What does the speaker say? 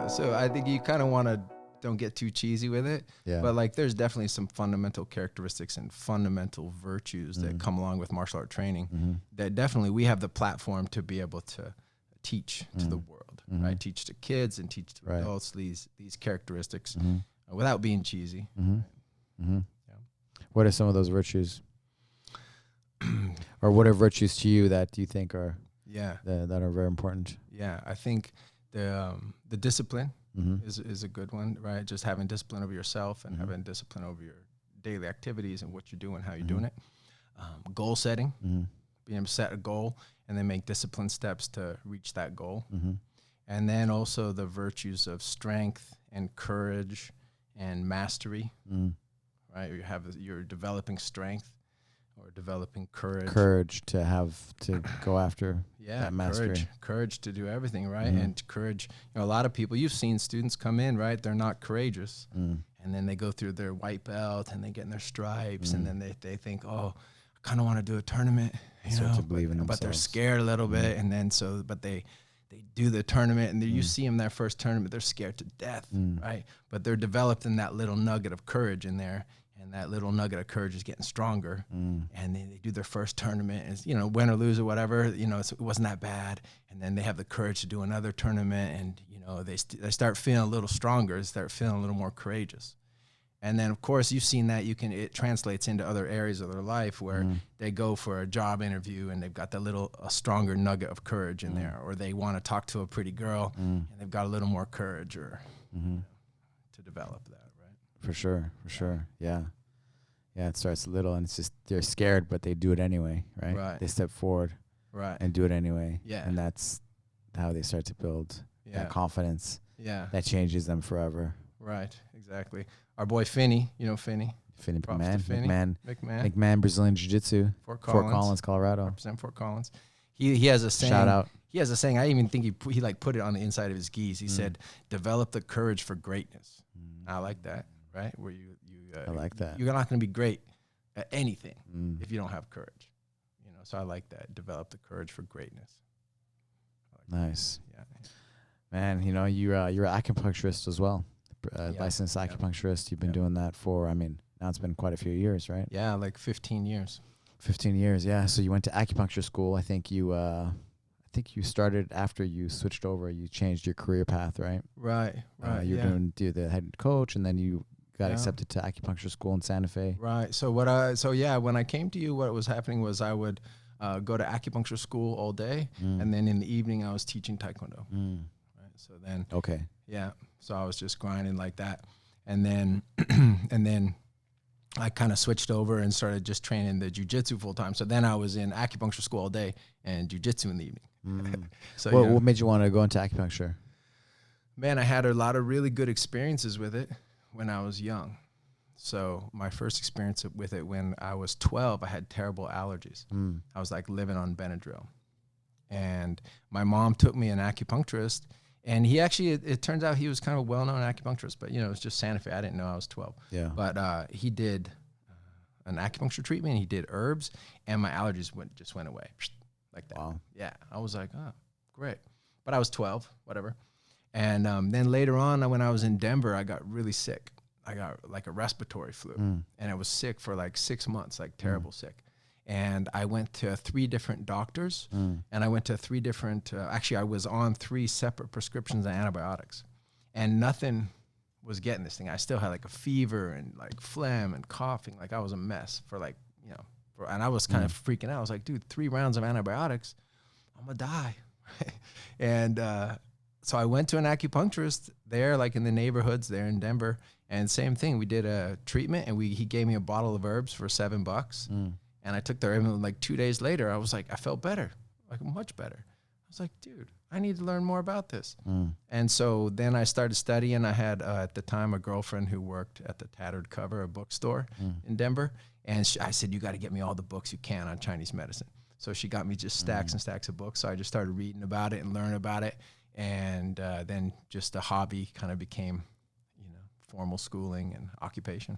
So I think you kind of want to don't get too cheesy with it. Yeah. But like, there's definitely some fundamental characteristics and fundamental virtues that come along with martial art training that definitely we have the platform to be able to teach to the world, right? Teach to kids and teach to adults these characteristics without being cheesy. Yeah. What are some of those virtues? Or what are virtues to you that you think are that are very important? Yeah, I think the discipline is a good one, right? Just having discipline over yourself and having discipline over your daily activities and what you're doing, how you're doing it. Goal setting, being able to set a goal and then make disciplined steps to reach that goal. And then also the virtues of strength and courage and mastery, right? You're developing strength or developing courage. Courage to go after that mastery. Courage to do everything, right? And courage, a lot of people, you've seen students come in, right? They're not courageous. And then they go through their white belt and they get in their stripes and then they think, oh, I kind of want to do a tournament, to believe in themselves. But they're scared a little bit. And then but they do the tournament and you see them their first tournament, they're scared to death, right? But they're developing that little nugget of courage in there. And that little nugget of courage is getting stronger. And then they do their first tournament and, win or lose or whatever, it wasn't that bad. And then they have the courage to do another tournament and, they start feeling a little stronger, start feeling a little more courageous. And then, of course, you've seen that it translates into other areas of their life where they go for a job interview and they've got a stronger nugget of courage in there, or they want to talk to a pretty girl and they've got a little more courage or to develop that. For sure. Yeah. Yeah, it starts little and it's just they're scared, but they do it anyway, right? Right. They step forward and do it anyway. Yeah. And that's how they start to build that confidence. Yeah. That changes them forever. Right, exactly. Our boy Finney, Finney? Finney McMahon. McMahon, Brazilian Jiu-Jitsu. Fort Collins, Colorado. Represent Fort Collins. He has a saying. Shout out. He has a saying. I even think he put it on the inside of his gis. He said, "Develop the courage for greatness." I like that. Right, where I like that. You're not going to be great at anything if you don't have courage. So I like that. Develop the courage for greatness. Nice. Yeah. Man, you're an acupuncturist as well. Licensed acupuncturist. You've been doing that for, now it's been quite a few years, right? Yeah, like 15 years. 15 years, yeah. So you went to acupuncture school. I think you started after you switched over. You changed your career path, right? Right. You're doing the head coach, and then you got accepted to acupuncture school in Santa Fe. Right. So when I came to you, what was happening was I would go to acupuncture school all day, and then in the evening I was teaching Taekwondo. Right. So then. Okay. Yeah. So I was just grinding like that, and then I kind of switched over and started just training the jiu-jitsu full time. So then I was in acupuncture school all day and jiu-jitsu in the evening. So what made you want to go into acupuncture? Man, I had a lot of really good experiences with it when I was young. So my first experience with it when I was 12, I had terrible allergies. I was like living on Benadryl. And my mom took me an acupuncturist, and he actually, it turns out he was kind of a well-known acupuncturist, but it was just Santa Fe. I didn't know I was 12. Yeah. But he did an acupuncture treatment, he did herbs, and my allergies just went away like that. Wow. Yeah. I was like, oh, great. But I was 12, whatever. And then later on, when I was in Denver, I got really sick. I got like a respiratory flu, and I was sick for like 6 months, like terrible sick. And I went to 3 different doctors, and I went to 3 different, actually I was on 3 separate prescriptions of antibiotics, and nothing was getting this thing. I still had like a fever and like phlegm and coughing. Like I was a mess for like, and I was kind of freaking out. I was like, dude, 3 rounds of antibiotics, I'm gonna die. And so I went to an acupuncturist there, like in the neighborhoods there in Denver, and same thing. We did a treatment, and he gave me a bottle of herbs for $7. And I took the herb, and like 2 days later, I was like, I felt better, like much better. I was like, dude, I need to learn more about this. And so then I started studying. I had, at the time, a girlfriend who worked at the Tattered Cover, a bookstore in Denver. And I said, you got to get me all the books you can on Chinese medicine. So she got me just stacks and stacks of books. So I just started reading about it and learning about it. And then just a hobby kind of became, formal schooling and occupation.